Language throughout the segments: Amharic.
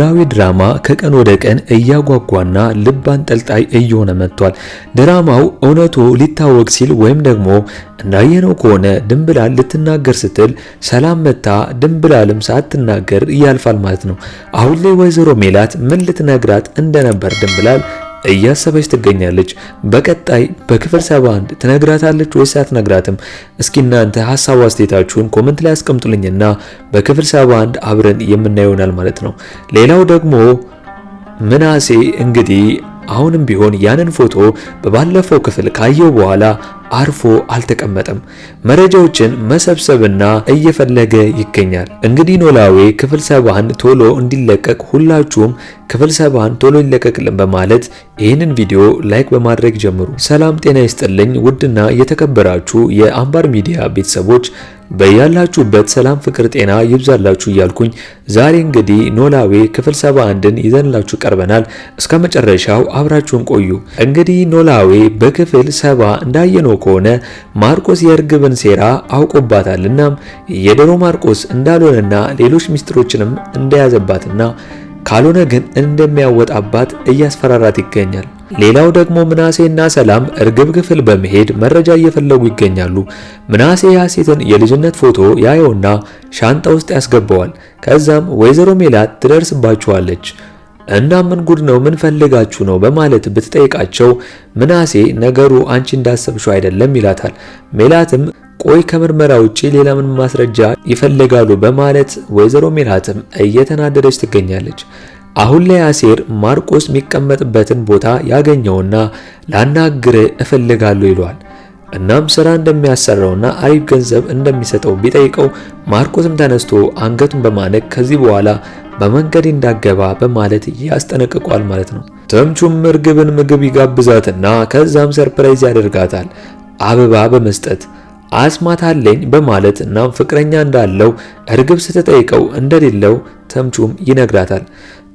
ኖላዊ ድራማ ከቀን ወደ ቀን እያጓጓና ልብ አንጠልጣይ እየሆነ መጥቷል። ድራማው እውነቱ ሊታወቅ ሲል ወይም ደግሞ እንዳየነው ከሆነ ድንብላል ልትናገር ስትል ሰላም መታ ድንብላልም ሳትናገር ያልፋል ማለት ነው። አሁን ላይ ወይዘሮ ሜላት ምን ልትነግራት እንደነበር ድንብላል እያሰበች ትገኛለች። በቀጣይ በክፍል 71 ትነግራታለች ወይስ አትነግራትም? እስኪ እናንተ ሐሳብ አስተያየታችሁን ኮሜንት ላይ አስቀምጡልኝና በክፍል 71 አብረን የምናየው ይሆናል ማለት ነው። ሌላው ደግሞ ምናሴ እንግዲህ አሁንም ቢሆን ያንን ፎቶ በባለፈው ክፍል ካየው በኋላ አርፎ አልተቀመጠም። መረጃዎችን መሰብሰብና እየፈለገ ይገኛል። እንግዲህ ኖላዊ ክፍል 71 ቶሎ እንዲለቀቅ ሁላችሁም ክፍል 71 ቶሎ ይለቀቅልን በማለት ይህንን ቪዲዮ ላይክ በማድረግ ጀምሩ። ሰላም ጤና ይስጥልኝ ውድና የተከበራችሁ የአምባር ሚዲያ ቤተሰቦች በያላችሁበት ሰላም ፍቅር ጤና ይብዛላችሁ እያልኩኝ ዛሬ እንግዲህ ኖላዊ ክፍል 71ን ይዘንላችሁ ቀርበናል። እስከ መጨረሻው አብራችሁን ቆዩ። እንግዲህ ኖላዊ በክፍል 70 እንዳየነው ከሆነ ማርቆስ የእርግብን ሴራ አውቆባታል። እናም የዶሮ ማርቆስ እንዳልሆነና ሌሎች ሚስጥሮችንም እንደያዘባትና ካልሆነ ግን እንደሚያወጣባት እያስፈራራት ይገኛል። ሌላው ደግሞ ምናሴና ሰላም እርግብ ክፍል በመሄድ መረጃ እየፈለጉ ይገኛሉ። ምናሴ የሐሴትን የልጅነት ፎቶ ያየውና ሻንጣ ውስጥ ያስገባዋል። ከዛም ወይዘሮ ሜላት ትደርስባቸዋለች። እና ምን ጉድ ነው ምን ፈልጋችሁ ነው በማለት ብትጠይቃቸው ምናሴ ነገሩ አንቺ እንዳሰብሽው አይደለም ይላታል። ሜላትም ቆይ ከምርመራ ውጪ ሌላ ምን ማስረጃ ይፈልጋሉ በማለት ወይዘሮ ሜላትም እየተናደደች ትገኛለች። አሁን ላይ አሴር ማርቆስ የሚቀመጥበትን ቦታ ያገኘውና ላናግር እፈልጋለሁ ይለዋል። እናም ስራ እንደሚያሰራውና አሪፍ ገንዘብ እንደሚሰጠው ቢጠይቀው ማርቆስም ተነስቶ አንገቱን በማነቅ ከዚህ በኋላ በመንገድ እንዳገባ በማለት ያስጠነቅቋል ማለት ነው። ተምቹም እርግብን ምግብ ይጋብዛትና ከዛም ሰርፕራይዝ ያደርጋታል አበባ በመስጠት አስማታለኝ በማለት እናም ፍቅረኛ እንዳለው እርግብ ስትጠይቀው እንደሌለው ተምቹም ይነግራታል።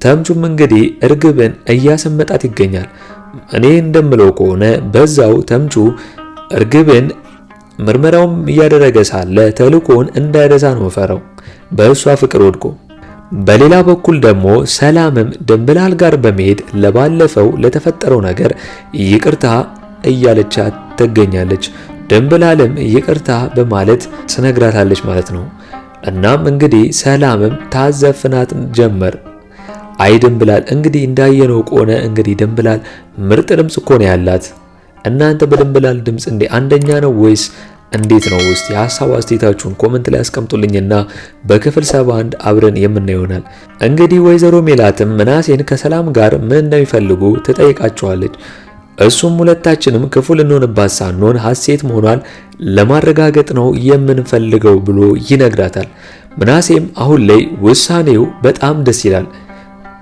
ተምቹም እንግዲህ እርግብን እያሰመጣት ይገኛል። እኔ እንደምለው ከሆነ በዛው ተምቹ እርግብን ምርመራውም እያደረገ ሳለ ተልኮን እንዳይረሳ ነው ፈራው በእሷ ፍቅር ወድቆ። በሌላ በኩል ደግሞ ሰላምም ድንብላል ጋር በመሄድ ለባለፈው ለተፈጠረው ነገር ይቅርታ እያለቻት ትገኛለች። ድንብላልም ይቅርታ በማለት ትነግራታለች ማለት ነው። እናም እንግዲህ ሰላምም ታዘፍናት ጀመር። አይ ድንብላል እንግዲህ እንዳየነው ከሆነ እንግዲህ ድንብላል ምርጥ ድምጽ እኮ ነው ያላት። እናንተ በድንብላል ድምጽ እንዴ አንደኛ ነው ወይስ እንዴት ነው? ውስጥ የሐሳብ አስተያየታችሁን ኮሜንት ላይ አስቀምጡልኝና በክፍል 71 አብረን የምናየው ይሆናል። እንግዲህ ወይዘሮ ሜላትም ምናሴን ከሰላም ጋር ምን እንደሚፈልጉ ትጠይቃቸዋለች። እሱም ሁለታችንም ክፉ ልንሆንባት ሳንሆን ሐሴት መሆኗን ለማረጋገጥ ነው የምንፈልገው ብሎ ይነግራታል። ምናሴም አሁን ላይ ውሳኔው በጣም ደስ ይላል።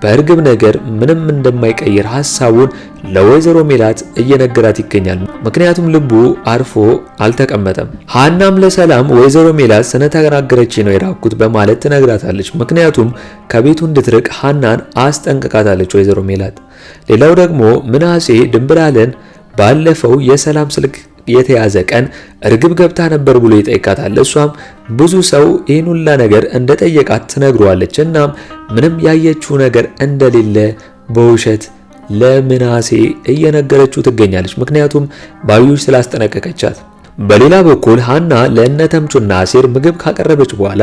በእርግብ ነገር ምንም እንደማይቀይር ሐሳቡን ለወይዘሮ ሜላት እየነገራት ይገኛል። ምክንያቱም ልቡ አርፎ አልተቀመጠም። ሃናም ለሰላም ወይዘሮ ሜላት ስለተናገረች ነው የራኩት በማለት ትነግራታለች። ምክንያቱም ከቤቱ እንድትርቅ ሃናን አስጠንቅቃታለች ወይዘሮ ሜላት። ሌላው ደግሞ ምናሴ ድንብላልን ባለፈው የሰላም ስልክ የተያዘ ቀን እርግብ ገብታ ነበር ብሎ ይጠይቃታል። እሷም ብዙ ሰው ይህን ሁላ ነገር እንደጠየቃት ትነግረዋለች። እናም ምንም ያየችው ነገር እንደሌለ በውሸት ለምናሴ እየነገረችው ትገኛለች። ምክንያቱም ባዩሽ ስላስጠነቀቀቻት። በሌላ በኩል ሃና ለእነ ተምቹና አሴር ምግብ ካቀረበች በኋላ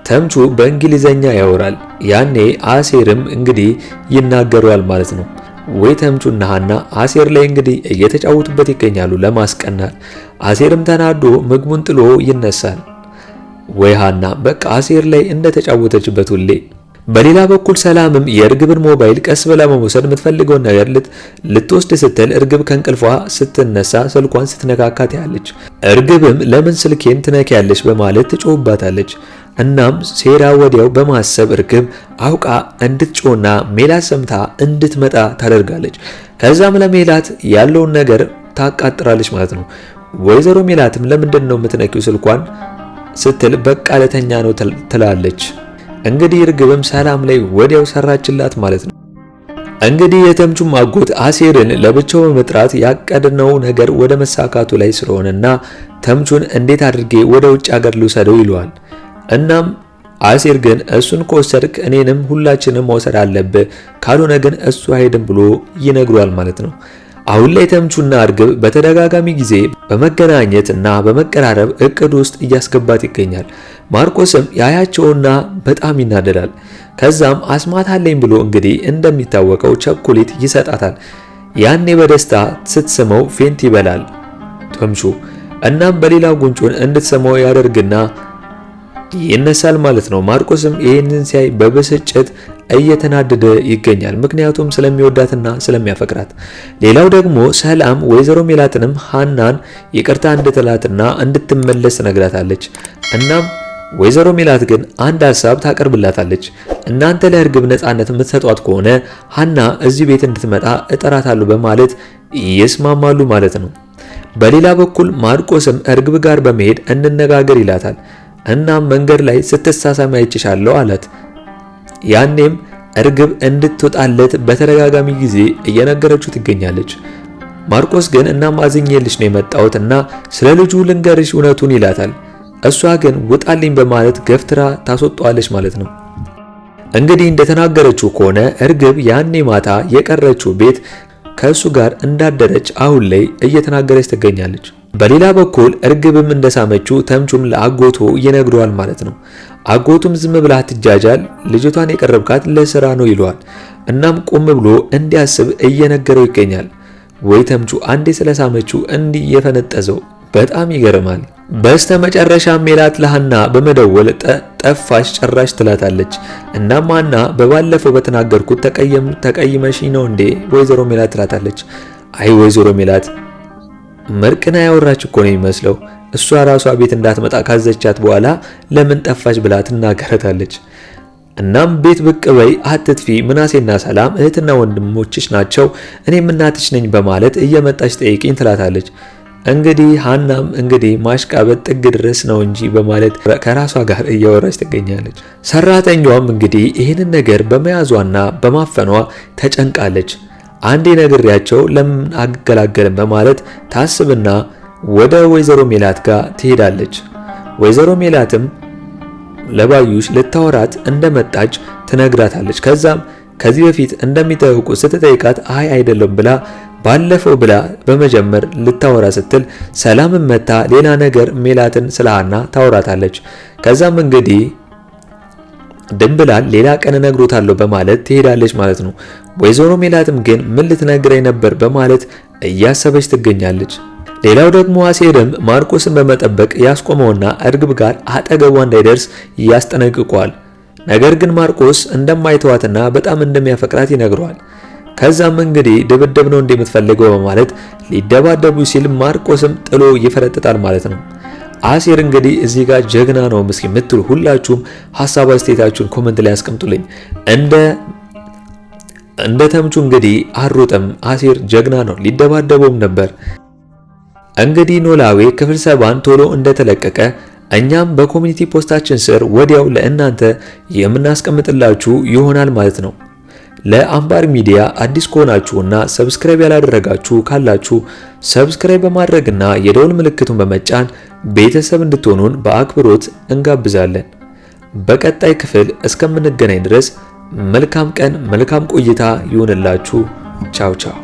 ተምቹ በእንግሊዘኛ ያወራል። ያኔ አሴርም እንግዲህ ይናገራል ማለት ነው። ወይ ተምቹና ሃና አሴር ላይ እንግዲህ እየተጫወቱበት ይገኛሉ ለማስቀናት። አሴርም ተናዶ ምግቡን ጥሎ ይነሳል። ወይ ሃና በቃ አሴር ላይ እንደተጫወተችበት ሁሌ። በሌላ በኩል ሰላምም የእርግብን ሞባይል ቀስ ብላ በመውሰድ የምትፈልገውን ነገር ልትወስድ ስትል እርግብ ከእንቅልፏ ስትነሳ ስልኳን ስትነካካት ያለች። እርግብም ለምን ስልኬን ትነኪያለች በማለት ትጮህባታለች። እናም ሴራ ወዲያው በማሰብ እርግብ አውቃ እንድትጮና ሜላት ሰምታ እንድትመጣ ታደርጋለች። ከዛም ለሜላት ያለውን ነገር ታቃጥራለች ማለት ነው። ወይዘሮ ሜላትም ለምንድን ነው የምትነኪው ስልኳን ስትል በቃ ለተኛ ነው ትላለች። እንግዲህ እርግብም ሰላም ላይ ወዲያው ሰራችላት ማለት ነው። እንግዲህ የተምቹም አጎት አሴርን ለብቻው በመጥራት ያቀድነው ነገር ወደ መሳካቱ ላይ ስለሆነና ተምቹን እንዴት አድርጌ ወደ ውጭ ሀገር ልውሰደው ይለዋል። እናም አሴር ግን እሱን ከወሰድክ እኔንም ሁላችንም መውሰድ አለብህ፣ ካልሆነ ግን እሱ አይሄድም ብሎ ይነግሯል ማለት ነው። አሁን ላይ ተምቹና እርግብ በተደጋጋሚ ጊዜ በመገናኘት እና በመቀራረብ እቅድ ውስጥ እያስገባት ይገኛል። ማርቆስም ያያቸውና በጣም ይናደዳል። ከዛም አስማት አለኝ ብሎ እንግዲህ እንደሚታወቀው ቸኮሌት ይሰጣታል። ያኔ በደስታ ስትስመው ፌንት ይበላል ተምቹ። እናም በሌላ ጉንጩን እንድትስመው ያደርግና ይነሳል ማለት ነው። ማርቆስም ይህንን ሲያይ በብስጭት እየተናደደ ይገኛል። ምክንያቱም ስለሚወዳትና ስለሚያፈቅራት። ሌላው ደግሞ ሰላም ወይዘሮ ሜላትንም ሀናን ይቅርታ እንድትላትና እንድትመለስ ነግራታለች። እናም ወይዘሮ ሜላት ግን አንድ ሀሳብ ታቀርብላታለች። እናንተ ለእርግብ ነፃነት የምትሰጧት ከሆነ ሀና እዚህ ቤት እንድትመጣ እጠራታለሁ በማለት ይስማማሉ ማለት ነው። በሌላ በኩል ማርቆስም እርግብ ጋር በመሄድ እንነጋገር ይላታል። እናም መንገድ ላይ ስትሳሳም አይችሻለሁ አላት። ያኔም እርግብ እንድትወጣለት በተደጋጋሚ ጊዜ እየነገረችው ትገኛለች። ማርቆስ ግን እናም አዝኜልሽ ነው የመጣሁት እና ስለ ልጁ ልንገርሽ እውነቱን ይላታል። እሷ ግን ውጣልኝ በማለት ገፍትራ ታስወጣዋለች ማለት ነው። እንግዲህ እንደተናገረችው ከሆነ እርግብ ያኔ ማታ የቀረችው ቤት ከእሱ ጋር እንዳደረች አሁን ላይ እየተናገረች ትገኛለች። በሌላ በኩል እርግብም እንደሳመችው ተምቹም ለአጎቱ ይነግረዋል ማለት ነው። አጎቱም ዝም ብላ አትጃጃል፣ ልጅቷን የቀረብካት ለስራ ነው ይለዋል። እናም ቆም ብሎ እንዲያስብ እየነገረው ይገኛል። ወይ ተምቹ አንዴ ስለሳመችው እንዲህ የፈነጠዘው በጣም ይገርማል። በስተመጨረሻ ሜላት ለሃና በመደወል ጠፋሽ ጭራሽ ትላታለች። እናም ሃና በባለፈው በተናገርኩት ተቀይመሽ ነው እንዴ ወይዘሮ ሜላት ትላታለች። አይ ወይዘሮ ሜላት መርቅና ያወራች እኮ ነው የሚመስለው። እሷ ራሷ ቤት እንዳትመጣ ካዘቻት በኋላ ለምን ጠፋሽ ብላ ትናገረታለች። እናም ቤት ብቅ በይ አትጥፊ፣ ምናሴና ሰላም እህትና ወንድሞችሽ ናቸው፣ እኔም እናትሽ ነኝ በማለት እየመጣች ጠይቂኝ ትላታለች። እንግዲህ ሃናም እንግዲህ ማሽቃበጥ ጥግ ድረስ ነው እንጂ በማለት ከራሷ ጋር እያወራች ትገኛለች። ሰራተኛዋም እንግዲህ ይህንን ነገር በመያዟና በማፈኗ ተጨንቃለች። አንዴ ነግሬያቸው ለምን አገላገልም በማለት ታስብና ወደ ወይዘሮ ሜላት ጋር ትሄዳለች። ወይዘሮ ሜላትም ለባዩሽ ልታወራት እንደመጣች ትነግራታለች። ከዛም ከዚህ በፊት እንደሚጠይቁ ስትጠይቃት አይ አይደለም ብላ ባለፈው ብላ በመጀመር ልታወራ ስትል ሰላምን መታ ሌላ ነገር ሜላትን ስለሃና ታወራታለች። ከዛም እንግዲህ ድንብላል ሌላ ቀን ነግሮታለሁ በማለት ትሄዳለች ማለት ነው። ወይዘሮ ሜላትም ግን ምን ልትነግረኝ ነበር በማለት እያሰበች ትገኛለች። ሌላው ደግሞ አሴርም ማርቆስን በመጠበቅ ያስቆመውና እርግብ ጋር አጠገቧ እንዳይደርስ ያስጠነቅቀዋል። ነገር ግን ማርቆስ እንደማይተዋትና በጣም እንደሚያፈቅራት ይነግረዋል። ከዛም እንግዲህ ድብድብ ነው እንደምትፈልገው በማለት ሊደባደቡ ሲል ማርቆስም ጥሎ ይፈረጥጣል ማለት ነው። አሴር እንግዲህ እዚህ ጋር ጀግና ነው ምስኪ የምትሉ ሁላችሁም ሐሳብ አስተያየታችሁን ኮሜንት ላይ አስቀምጡልኝ። እንደ ተምቹ እንግዲህ አሮጠም አሴር ጀግና ነው፣ ሊደባደበውም ነበር። እንግዲህ ኖላዊ ክፍል 7 ቶሎ እንደተለቀቀ እኛም በኮሚኒቲ ፖስታችን ስር ወዲያው ለእናንተ የምናስቀምጥላችሁ ይሆናል ማለት ነው። ለአምባር ሚዲያ አዲስ ከሆናችሁና ሰብስክራይብ ያላደረጋችሁ ካላችሁ ሰብስክራይብ በማድረግና የደውል ምልክቱን በመጫን ቤተሰብ እንድትሆኑን በአክብሮት እንጋብዛለን። በቀጣይ ክፍል እስከምንገናኝ ድረስ መልካም ቀን፣ መልካም ቆይታ ይሁንላችሁ። ቻው ቻው።